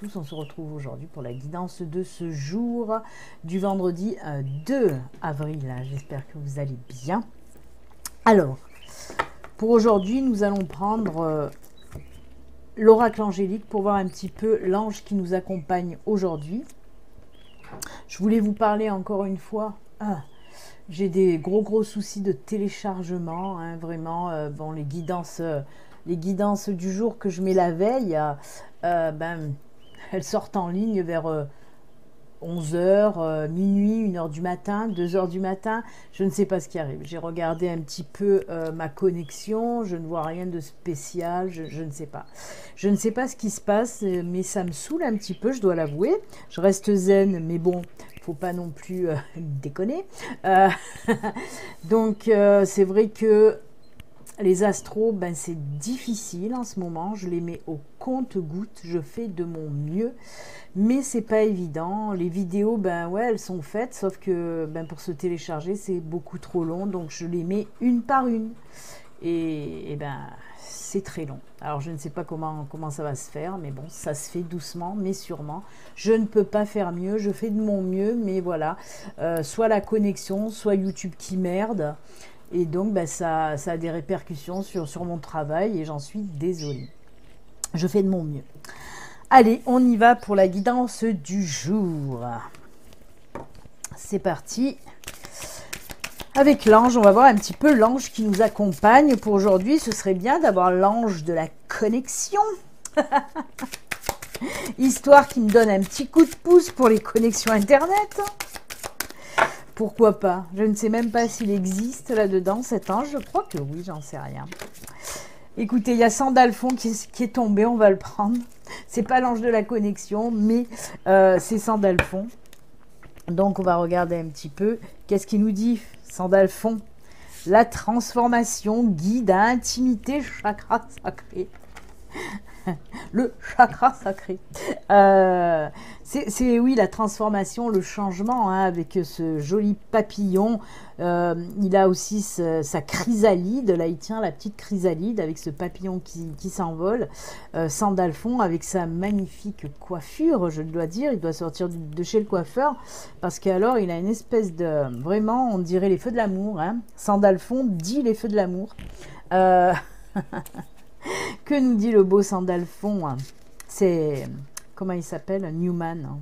tous, on se retrouve aujourd'hui pour la guidance de ce jour du vendredi 2 avril. J'espère que vous allez bien. Alors, pour aujourd'hui, nous allons prendre l'oracle angélique pour voir un petit peu l'ange qui nous accompagne aujourd'hui. Je voulais vous parler encore une fois. J'ai des gros soucis de téléchargement, hein, vraiment. Bon, les guidances du jour que je mets la veille, elles sortent en ligne vers 11h, minuit, 1h du matin, 2h du matin. Je ne sais pas ce qui arrive. J'ai regardé un petit peu ma connexion. Je ne vois rien de spécial. Je ne sais pas. Je ne sais pas ce qui se passe, mais ça me saoule un petit peu, je dois l'avouer. Je reste zen, mais bon, faut pas non plus déconner. Donc, c'est vrai que les astros, c'est difficile en ce moment. Je les mets au compte-gouttes. Je fais de mon mieux. Mais c'est pas évident. Les vidéos, ouais, elles sont faites. Sauf que pour se télécharger, c'est beaucoup trop long. Donc, je les mets une par une. Et c'est très long. Alors, je ne sais pas comment ça va se faire. Mais bon, ça se fait doucement, mais sûrement. Je ne peux pas faire mieux. Je fais de mon mieux. Mais voilà. Soit la connexion, soit YouTube qui merde. Et donc, ça a des répercussions sur mon travail et j'en suis désolée. Je fais de mon mieux. Allez, on y va pour la guidance du jour. C'est parti. Avec l'ange, on va voir un petit peu l'ange qui nous accompagne pour aujourd'hui. Ce serait bien d'avoir l'ange de la connexion. Histoire qui me donne un petit coup de pouce pour les connexions Internet. Pourquoi pas? Je ne sais même pas s'il existe là-dedans, cet ange. Je crois que oui, j'en sais rien. Écoutez, il y a Sandalphon qui est tombé, on va le prendre. C'est pas l'ange de la connexion, mais c'est Sandalphon. Donc, on va regarder un petit peu. Qu'est-ce qu'il nous dit, Sandalphon? La transformation, guide à intimité, chakra sacré. Le chakra sacré. C'est oui, la transformation, le changement, hein, avec ce joli papillon. Il a aussi sa chrysalide. Là, il tient la petite chrysalide avec ce papillon qui s'envole. Sandalphon avec sa magnifique coiffure, je dois dire. Il doit sortir de chez le coiffeur parce qu'alors, il a une espèce de... Vraiment, on dirait les feux de l'amour. Hein. Sandalphon dit les feux de l'amour. Que nous dit le beau Sandalphon? C'est... Comment il s'appelle? Newman.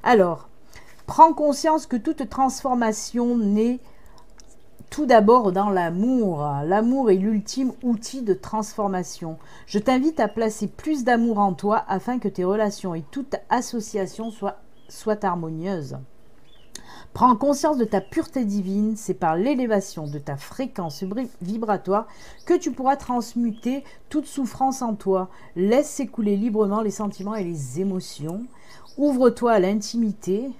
Alors, prends conscience que toute transformation naît tout d'abord dans l'amour. L'amour est l'ultime outil de transformation. Je t'invite à placer plus d'amour en toi afin que tes relations et toute association soient harmonieuses. Prends conscience de ta pureté divine, c'est par l'élévation de ta fréquence vibratoire que tu pourras transmuter toute souffrance en toi. Laisse s'écouler librement les sentiments et les émotions. Ouvre-toi à l'intimité,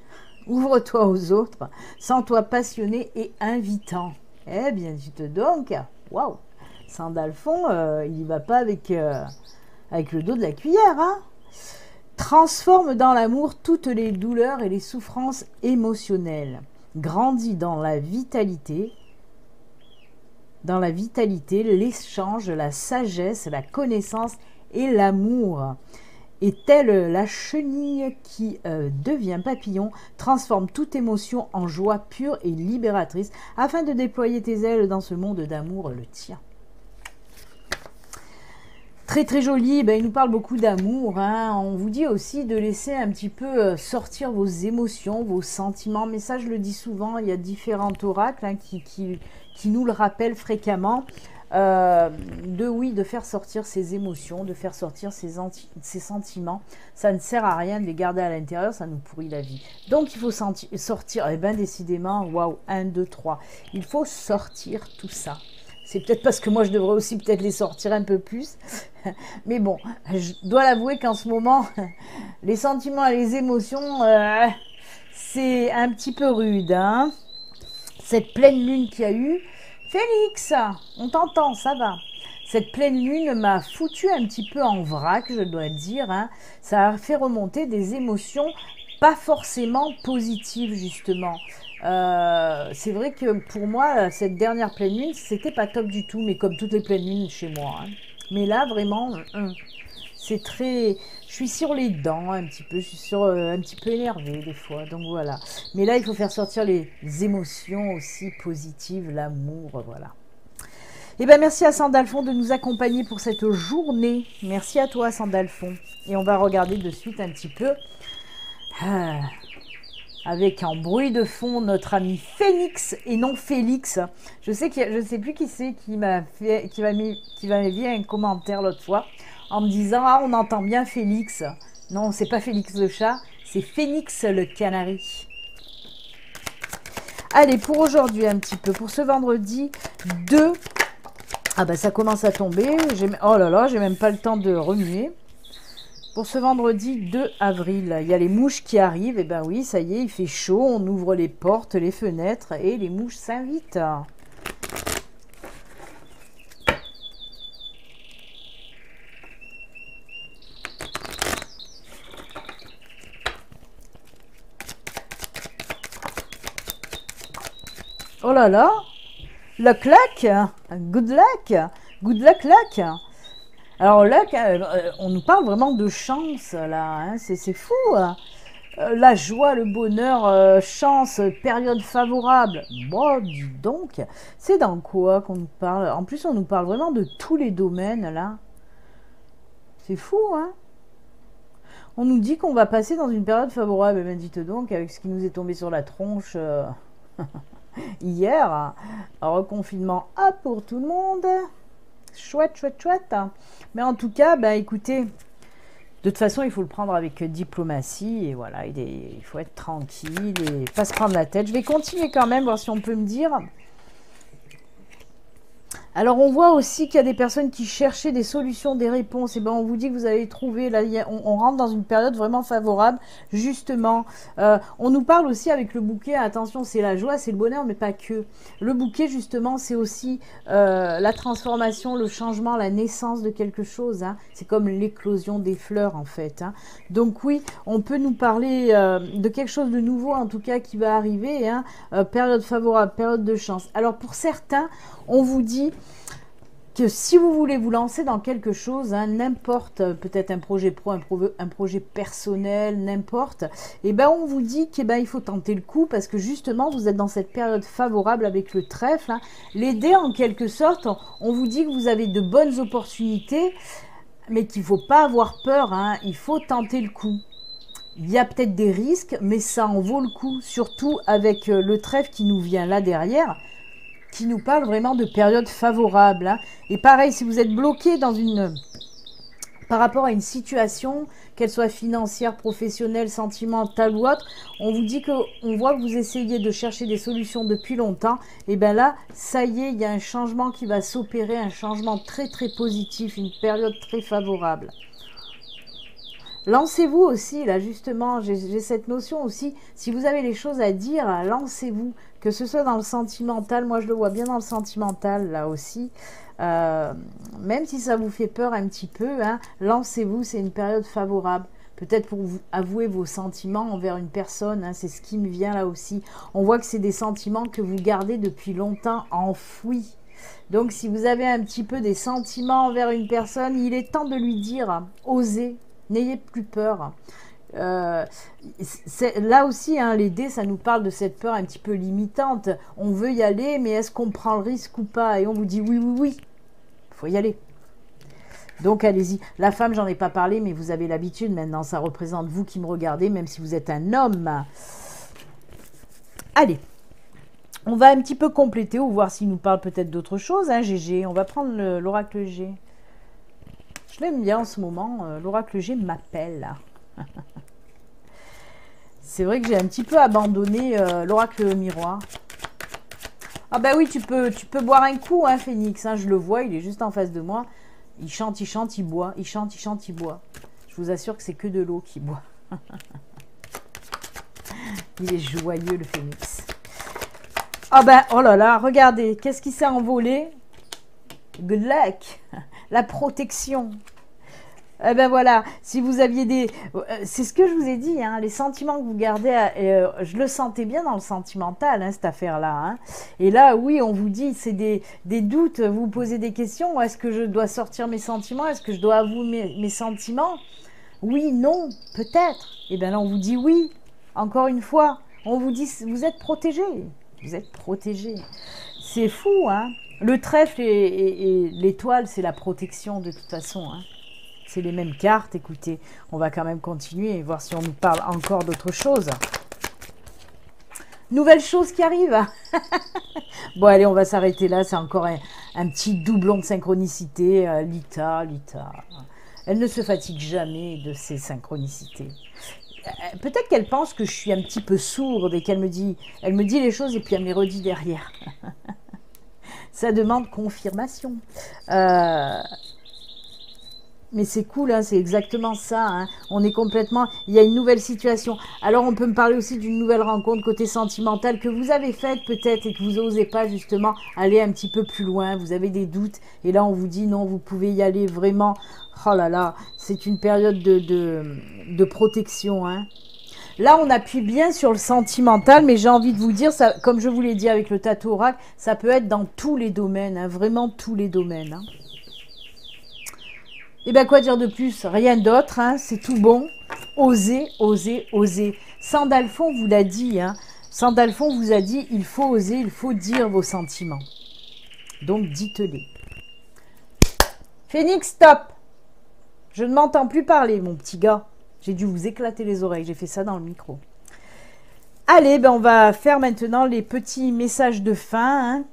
ouvre-toi aux autres, sens-toi passionné et invitant. Eh bien, dites donc, waouh, Sandalphon, il ne va pas avec le dos de la cuillère, hein. Transforme dans l'amour toutes les douleurs et les souffrances émotionnelles. Grandis dans la vitalité, l'échange, la sagesse, la connaissance et l'amour. Et telle la chenille qui devient papillon, transforme toute émotion en joie pure et libératrice afin de déployer tes ailes dans ce monde d'amour, le tien. Très joli, il nous parle beaucoup d'amour, hein. On vous dit aussi de laisser un petit peu sortir vos émotions, vos sentiments, mais ça je le dis souvent, il y a différents oracles, hein, qui nous le rappellent fréquemment, de faire sortir ses émotions, de faire sortir ses sentiments. Ça ne sert à rien de les garder à l'intérieur, ça nous pourrit la vie. Donc il faut sortir, décidément, waouh, 1, 2, 3, il faut sortir tout ça. C'est peut-être parce que moi, je devrais aussi peut-être les sortir un peu plus. Mais bon, je dois l'avouer qu'en ce moment, les sentiments et les émotions, c'est un petit peu rude. Hein. Cette pleine lune qu'il y a eu. Félix, on t'entend, ça va. Cette pleine lune m'a foutu un petit peu en vrac, je dois dire. Hein. Ça a fait remonter des émotions pas forcément positives, justement. C'est vrai que pour moi, cette dernière pleine lune, c'était pas top du tout, mais comme toutes les pleines lunes chez moi. Hein. Mais là, vraiment, c'est très... Je suis sur les dents un petit peu, je suis un petit peu énervée des fois, donc voilà. Mais là, il faut faire sortir les émotions aussi positives, l'amour, voilà. Eh bien, merci à Sandalphon de nous accompagner pour cette journée. Merci à toi, Sandalphon. Et on va regarder de suite un petit peu, avec en bruit de fond, notre ami Phénix et non Félix. Je sais plus qui c'est qui m'a mis un commentaire l'autre fois en me disant « Ah, on entend bien Félix ». Non, c'est pas Félix le chat, c'est Phénix le canari. Allez, pour aujourd'hui un petit peu, pour ce vendredi 2... Ah bah ça commence à tomber, oh là là, j'ai même pas le temps de remuer. Pour ce vendredi 2 avril, il y a les mouches qui arrivent, et ben oui, ça y est, il fait chaud, on ouvre les portes, les fenêtres, et les mouches s'invitent. Oh là là, la claque, good luck luck. Alors là, on nous parle vraiment de chance, là, hein, c'est fou. La joie, le bonheur, chance, période favorable. Bon, dis donc, c'est dans quoi qu'on nous parle? En plus, on nous parle vraiment de tous les domaines, là. C'est fou, hein? On nous dit qu'on va passer dans une période favorable. Eh bien, dites donc, avec ce qui nous est tombé sur la tronche hier, reconfinement pour tout le monde. Chouette, chouette, chouette. Mais en tout cas, bah, écoutez, de toute façon, il faut le prendre avec diplomatie. Et voilà, il faut être tranquille et pas se prendre la tête. Je vais continuer quand même, voir si on peut me dire. Alors, on voit aussi qu'il y a des personnes qui cherchaient des solutions, des réponses. Et ben, on vous dit que vous allez trouver. Là, on rentre dans une période vraiment favorable. Justement, on nous parle aussi avec le bouquet. Attention, c'est la joie, c'est le bonheur, mais pas que. Le bouquet, justement, c'est aussi la transformation, le changement, la naissance de quelque chose. Hein. C'est comme l'éclosion des fleurs, en fait. Hein. Donc oui, on peut nous parler de quelque chose de nouveau, en tout cas, qui va arriver. Hein. Période favorable, période de chance. Alors, pour certains, on vous dit que si vous voulez vous lancer dans quelque chose, hein, n'importe, peut-être un projet pro, un projet personnel, n'importe, et ben on vous dit qu'il il faut tenter le coup parce que justement vous êtes dans cette période favorable avec le trèfle. Hein. Les dés, en quelque sorte, on vous dit que vous avez de bonnes opportunités, mais qu'il ne faut pas avoir peur, hein, il faut tenter le coup. Il y a peut-être des risques, mais ça en vaut le coup, surtout avec le trèfle qui nous vient là derrière, qui nous parle vraiment de période favorable. Hein. Et pareil, si vous êtes bloqué dans par rapport à une situation, qu'elle soit financière, professionnelle, sentimentale ou autre, on vous dit on voit que vous essayez de chercher des solutions depuis longtemps, et bien là, ça y est, il y a un changement qui va s'opérer, un changement très très positif, une période très favorable. Lancez-vous aussi, là justement, j'ai cette notion aussi, si vous avez les choses à dire, lancez-vous, que ce soit dans le sentimental, moi je le vois bien dans le sentimental, là aussi, même si ça vous fait peur un petit peu, hein, lancez-vous, c'est une période favorable. Peut-être pour vous avouer vos sentiments envers une personne, hein, c'est ce qui me vient là aussi. On voit que c'est des sentiments que vous gardez depuis longtemps enfouis. Donc si vous avez un petit peu des sentiments envers une personne, il est temps de lui dire, osez. N'ayez plus peur. Là aussi, hein, les dés, ça nous parle de cette peur un petit peu limitante. On veut y aller, mais est-ce qu'on prend le risque ou pas? Et on vous dit oui, oui, oui. Il faut y aller. Donc, allez-y. La femme, j'en ai pas parlé, mais vous avez l'habitude maintenant. Ça représente vous qui me regardez, même si vous êtes un homme. Allez. On va un petit peu compléter ou voir s'il nous parle peut-être d'autre chose. Hein, GG. On va prendre l'oracle G. Je l'aime bien en ce moment, l'oracle G m'appelle. C'est vrai que j'ai un petit peu abandonné l'oracle miroir. Ah bah oui, tu peux boire un coup, hein, Phénix. Hein, je le vois, il est juste en face de moi. Il chante, il boit. Il chante, il boit. Je vous assure que c'est que de l'eau qu'il boit. Il est joyeux, le Phénix. Ah bah, oh là là, regardez, qu'est-ce qui s'est envolé? Good luck. La protection. Eh ben voilà, si vous aviez des... C'est ce que je vous ai dit, hein, les sentiments que vous gardez, je le sentais bien dans le sentimental, hein, cette affaire-là. Hein. Et là, oui, on vous dit, c'est des doutes, vous vous posez des questions, est-ce que je dois sortir mes sentiments, est-ce que je dois avouer mes sentiments? Oui, non, peut-être. Et bien là, on vous dit oui, encore une fois, on vous dit, vous êtes protégé, vous êtes protégé. C'est fou, hein. Le trèfle et l'étoile, c'est la protection de toute façon, hein. C'est les mêmes cartes, écoutez, on va quand même continuer et voir si on nous parle encore d'autre chose. Nouvelle chose qui arrive. Bon, allez, on va s'arrêter là, c'est encore un petit doublon de synchronicité. Lita, elle ne se fatigue jamais de ses synchronicités. Peut-être qu'elle pense que je suis un petit peu sourde et qu'elle me dit les choses et puis elle me les redit derrière. Ça demande confirmation. Mais c'est cool, hein, c'est exactement ça. Hein. On est complètement... Il y a une nouvelle situation. Alors, on peut me parler aussi d'une nouvelle rencontre côté sentimental que vous avez faite peut-être et que vous n'osez pas justement aller un petit peu plus loin. Vous avez des doutes. Et là, on vous dit non, vous pouvez y aller vraiment. Oh là là, c'est une période de protection. Hein. Là, on appuie bien sur le sentimental, mais j'ai envie de vous dire, ça, comme je vous l'ai dit avec le Tatou Oracle, ça peut être dans tous les domaines, hein, vraiment tous les domaines. Hein. Et bien, quoi dire de plus? Rien d'autre, hein, c'est tout bon. Osez, osez, osez. Sandalphon vous l'a dit, hein. Sandalphon vous a dit, il faut oser, il faut dire vos sentiments. Donc, dites-les. Phénix, stop! Je ne m'entends plus parler, mon petit gars. J'ai dû vous éclater les oreilles, j'ai fait ça dans le micro. Allez, ben on va faire maintenant les petits messages de fin, hein.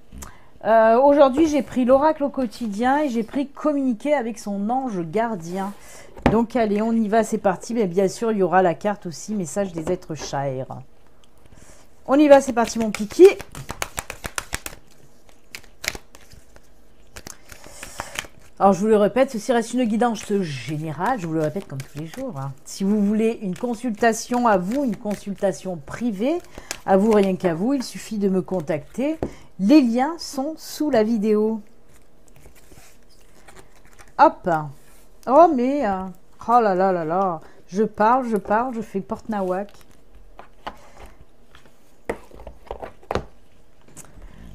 Aujourd'hui, j'ai pris l'oracle au quotidien et j'ai pris communiquer avec son ange gardien. Donc, allez, on y va, c'est parti. Mais bien sûr, il y aura la carte aussi, message des êtres chers. On y va, c'est parti, mon kiki. Alors, je vous le répète, ceci reste une guidance générale. Je vous le répète comme tous les jours. Hein. Si vous voulez une consultation à vous, une consultation privée, à vous, rien qu'à vous, il suffit de me contacter. Les liens sont sous la vidéo. Hop. Oh, mais... oh là là là là. Je parle, je fais porte-nawak.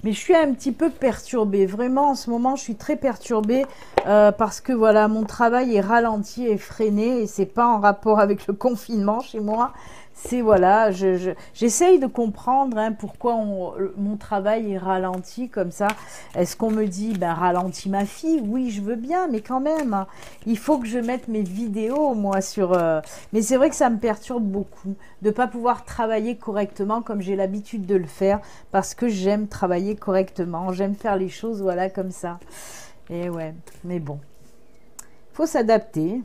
Mais je suis un petit peu perturbée. Vraiment, en ce moment, je suis très perturbée parce que, voilà, mon travail est ralenti et freiné. Et c'est pas en rapport avec le confinement chez moi. C'est, voilà, j'essaye de comprendre hein, pourquoi mon travail est ralenti comme ça. Est-ce qu'on me dit, ben, ralentis ma fille? Oui, je veux bien, mais quand même, il faut que je mette mes vidéos, moi, sur... Mais c'est vrai que ça me perturbe beaucoup de ne pas pouvoir travailler correctement comme j'ai l'habitude de le faire parce que j'aime travailler correctement. J'aime faire les choses, voilà, comme ça. Et ouais, mais bon, il faut s'adapter.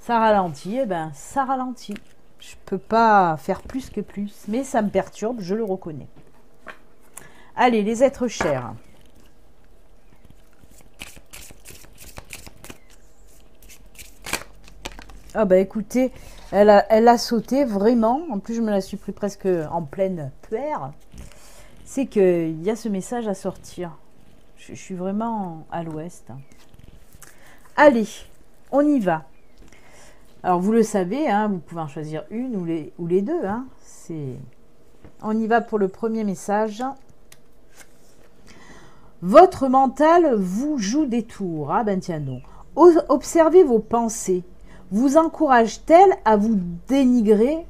Ça ralentit, eh ben, ça ralentit. Je peux pas faire plus que plus, mais ça me perturbe, je le reconnais. Allez, les êtres chers. Ah bah écoutez, elle a sauté vraiment. En plus, je me la suis pris presque en pleine puère. C'est qu'il y a ce message à sortir. Je suis vraiment à l'ouest. Allez, on y va. Alors, vous le savez, hein, vous pouvez en choisir une ou les deux. Hein, on y va pour le premier message. Votre mental vous joue des tours. Ah ben tiens donc. Observez vos pensées. Vous encourage-t-elle à vous dénigrer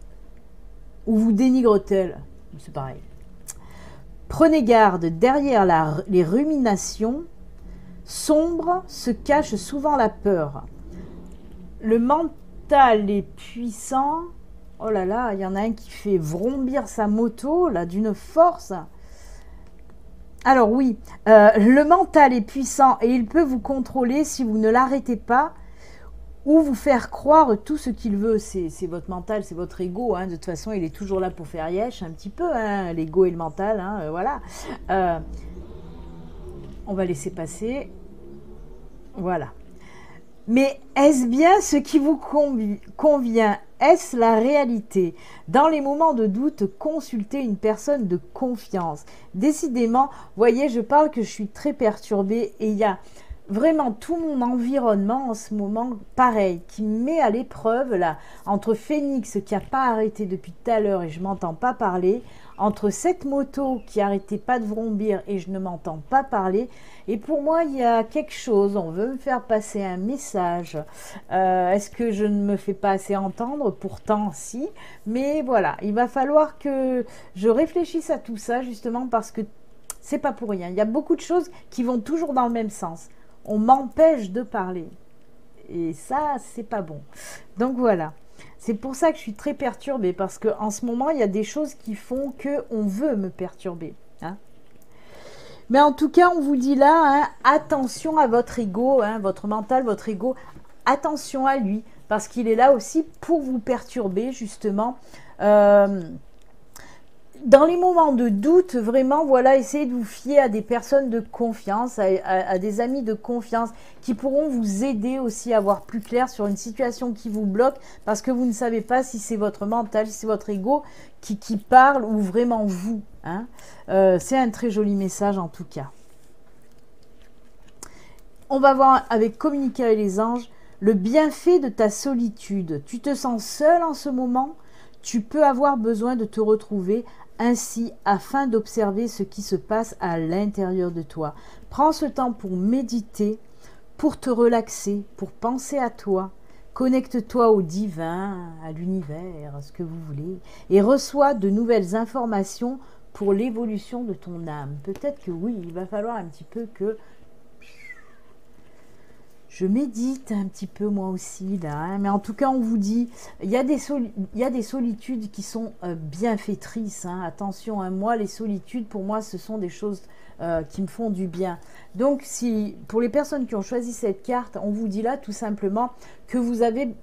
ou vous dénigre-t-elle? C'est pareil. Prenez garde, derrière les ruminations sombres se cache souvent la peur. Le mental est puissant. Oh là là, il y en a un qui fait vrombir sa moto, là, d'une force. Alors oui, le mental est puissant et il peut vous contrôler si vous ne l'arrêtez pas ou vous faire croire tout ce qu'il veut. C'est votre mental, c'est votre ego. Hein. De toute façon, il est toujours là pour faire yesh un petit peu, hein, l'ego et le mental. Hein, voilà. On va laisser passer. Voilà. Mais est-ce bien ce qui vous convient? Est-ce la réalité? Dans les moments de doute, consultez une personne de confiance. Décidément, voyez, je parle que je suis très perturbée et il y a vraiment tout mon environnement en ce moment, pareil, qui me met à l'épreuve, là, entre Phoenix qui n'a pas arrêté depuis tout à l'heure et je ne m'entends pas parler, entre cette moto qui n'arrêtait pas de vrombir et je ne m'entends pas parler, et pour moi, il y a quelque chose, on veut me faire passer un message. Est-ce que je ne me fais pas assez entendre? Pourtant, si, mais voilà, il va falloir que je réfléchisse à tout ça, justement, parce que c'est pas pour rien. Il y a beaucoup de choses qui vont toujours dans le même sens. On m'empêche de parler. Et ça, c'est pas bon. Donc voilà. C'est pour ça que je suis très perturbée. Parce qu'en ce moment, il y a des choses qui font qu'on veut me perturber. Hein. Mais en tout cas, on vous dit là, hein, attention à votre ego, hein, votre mental, votre ego. Attention à lui. Parce qu'il est là aussi pour vous perturber, justement. Dans les moments de doute, vraiment, voilà, essayez de vous fier à des personnes de confiance, à des amis de confiance qui pourront vous aider aussi à voir plus clair sur une situation qui vous bloque parce que vous ne savez pas si c'est votre mental, si c'est votre ego qui parle ou vraiment vous. Hein. C'est un très joli message en tout cas. On va voir avec communiquer avec les anges le bienfait de ta solitude. Tu te sens seul en ce moment, tu peux avoir besoin de te retrouver ainsi afin d'observer ce qui se passe à l'intérieur de toi. Prends ce temps pour méditer, pour te relaxer, pour penser à toi. Connecte-toi au divin, à l'univers, à ce que vous voulez, et reçois de nouvelles informations pour l'évolution de ton âme. Peut-être que oui, il va falloir un petit peu que je médite un petit peu moi aussi là, hein, mais en tout cas on vous dit, il y a des solitudes qui sont bienfaitrices, hein, attention, hein, moi les solitudes pour moi ce sont des choses qui me font du bien. Donc si pour les personnes qui ont choisi cette carte, on vous dit là tout simplement que vous avez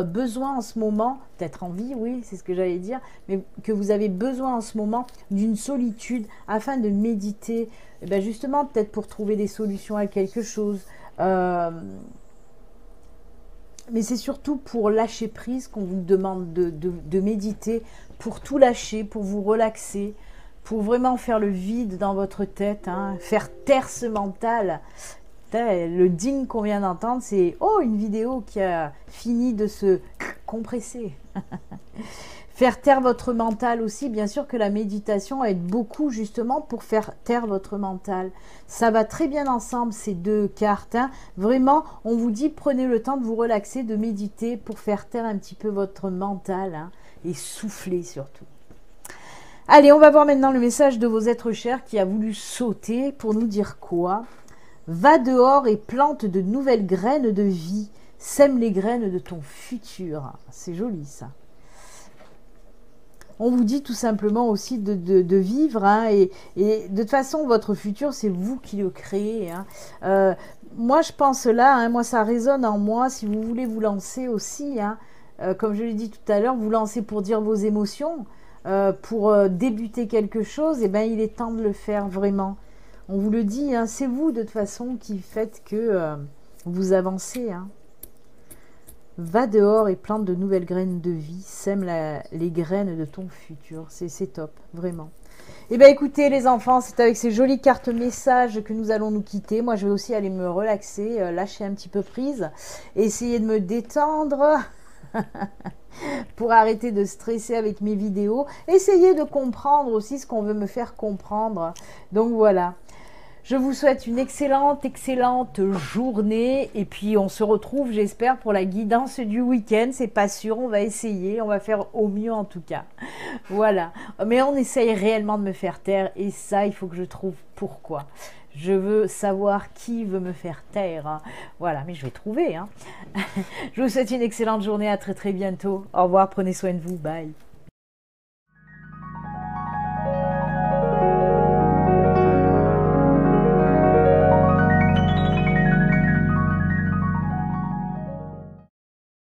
besoin en ce moment, peut-être envie, oui c'est ce que j'allais dire, mais que vous avez besoin en ce moment d'une solitude afin de méditer, et bien justement peut-être pour trouver des solutions à quelque chose. Mais c'est surtout pour lâcher prise qu'on vous demande de méditer, pour tout lâcher, pour vous relaxer, pour vraiment faire le vide dans votre tête, hein, faire taire ce mental. Le ding qu'on vient d'entendre, c'est une vidéo qui a fini de se compresser. Faire taire votre mental aussi, bien sûr que la méditation aide beaucoup justement pour faire taire votre mental. Ça va très bien ensemble ces deux cartes. Hein. Vraiment, on vous dit prenez le temps de vous relaxer, de méditer pour faire taire un petit peu votre mental hein, et souffler surtout. Allez, on va voir maintenant le message de vos êtres chers qui a voulu sauter pour nous dire quoi? Va dehors et plante de nouvelles graines de vie. Sème les graines de ton futur. C'est joli ça. On vous dit tout simplement aussi de vivre, hein, et de toute façon, votre futur, c'est vous qui le créez. Hein. Moi, je pense là, hein, moi, ça résonne en moi, si vous voulez vous lancer aussi, hein, comme je l'ai dit tout à l'heure, vous lancer pour dire vos émotions, pour débuter quelque chose, et ben, il est temps de le faire vraiment. On vous le dit, hein, c'est vous de toute façon qui faites que vous avancez, hein. Va dehors et plante de nouvelles graines de vie, sème les graines de ton futur. C'est top, vraiment. Eh bien écoutez les enfants, c'est avec ces jolies cartes messages que nous allons nous quitter. Moi je vais aussi aller me relaxer, lâcher un petit peu prise, essayer de me détendre pour arrêter de stresser avec mes vidéos. Essayer de comprendre aussi ce qu'on veut me faire comprendre. Donc voilà. Je vous souhaite une excellente journée et puis on se retrouve, j'espère, pour la guidance du week-end. C'est pas sûr, on va essayer, on va faire au mieux en tout cas. Voilà, mais on essaye réellement de me faire taire et ça, il faut que je trouve pourquoi. Je veux savoir qui veut me faire taire. Hein. Voilà, mais je vais trouver. Hein. Je vous souhaite une excellente journée, à très bientôt. Au revoir, prenez soin de vous, bye.